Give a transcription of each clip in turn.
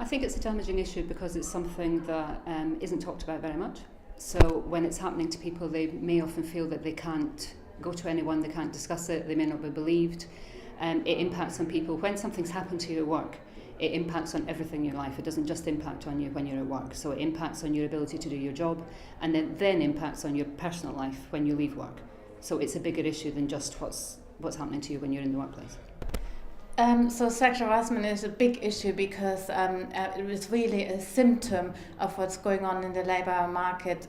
I think it's a damaging issue because it's something that isn't talked about very much. So when it's happening to people, they may often feel that they can't go to anyone, they can't discuss it, they may not be believed. It impacts on people. When something's happened to your work, it impacts on everything in your life. It doesn't just impact on you when you're at work. So it impacts on your ability to do your job, and then impacts on your personal life when you leave work. So it's a bigger issue than just what's happening to you when you're in the workplace. So sexual harassment is a big issue because it is really a symptom of what's going on in the labour market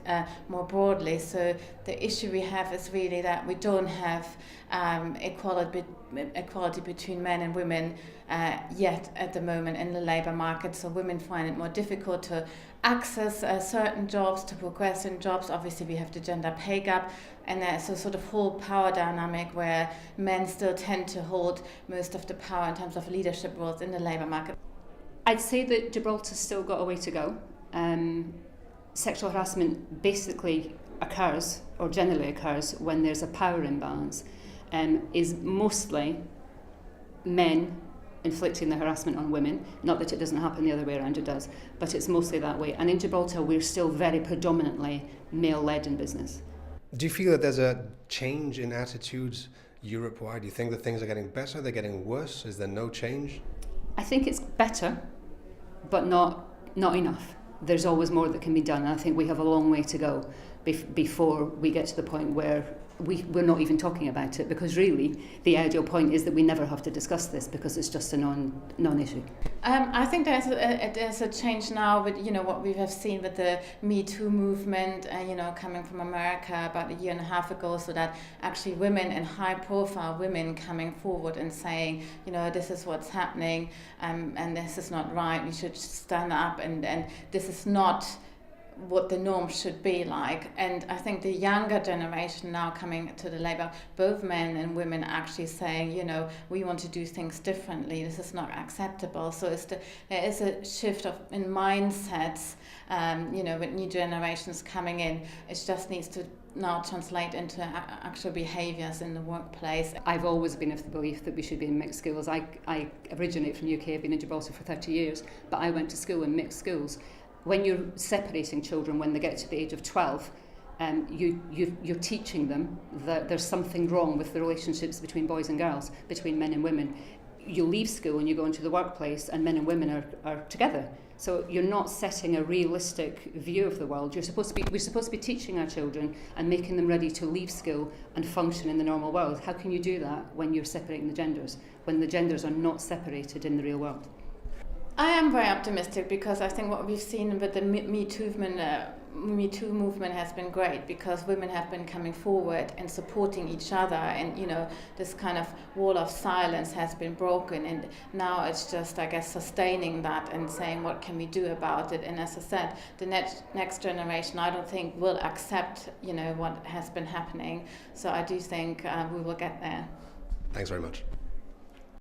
more broadly. So the issue we have is really that we don't have equality between men and women yet at the moment in the labour market. So women find it more difficult to access certain jobs, to progress in jobs. Obviously we have the gender pay gap, and there's a sort of whole power dynamic where men still tend to hold most of the power in terms of leadership roles in the labour market. I'd say that Gibraltar's still got a way to go. Sexual harassment basically occurs, or generally occurs, when there's a power imbalance, is mostly men inflicting the harassment on women. Not that it doesn't happen the other way around, it does, but it's mostly that way. And in Gibraltar, we're still very predominantly male-led in business. Do you feel that there's a change in attitudes Europe-wide? Do you think that things are getting better, they're getting worse? Is there no change? I think it's better, but not enough. There's always more that can be done, and I think we have a long way to go before we get to the point where we're not even talking about it, because really the ideal point is that we never have to discuss this because it's just a non-issue. I think there's a change now with what we have seen with the Me Too movement, coming from America about a year and a half ago, so that actually women and high-profile women coming forward and saying, this is what's happening, and this is not right. We should stand up, and this is not what the norm should be like. And I think the younger generation now coming to the labour, both men and women actually saying, we want to do things differently, this is not acceptable. So there is a shift in mindsets, with new generations coming in. It just needs to now translate into actual behaviours in the workplace. I've always been of the belief that we should be in mixed schools. I originate from the UK, I've been in Gibraltar for 30 years, but I went to school in mixed schools. When you're separating children when they get to the age of 12, you're teaching them that there's something wrong with the relationships between boys and girls, between men and women. You leave school and you go into the workplace and men and women are together. So you're not setting a realistic view of the world. We're supposed to be teaching our children and making them ready to leave school and function in the normal world. How can you do that when you're separating the genders, when the genders are not separated in the real world? I am very optimistic because I think what we've seen with the Me Too movement has been great, because women have been coming forward and supporting each other, and this kind of wall of silence has been broken, and now it's just, I guess, sustaining that and saying what can we do about it. And as I said, the next generation I don't think will accept what has been happening, so I do think we will get there. Thanks very much.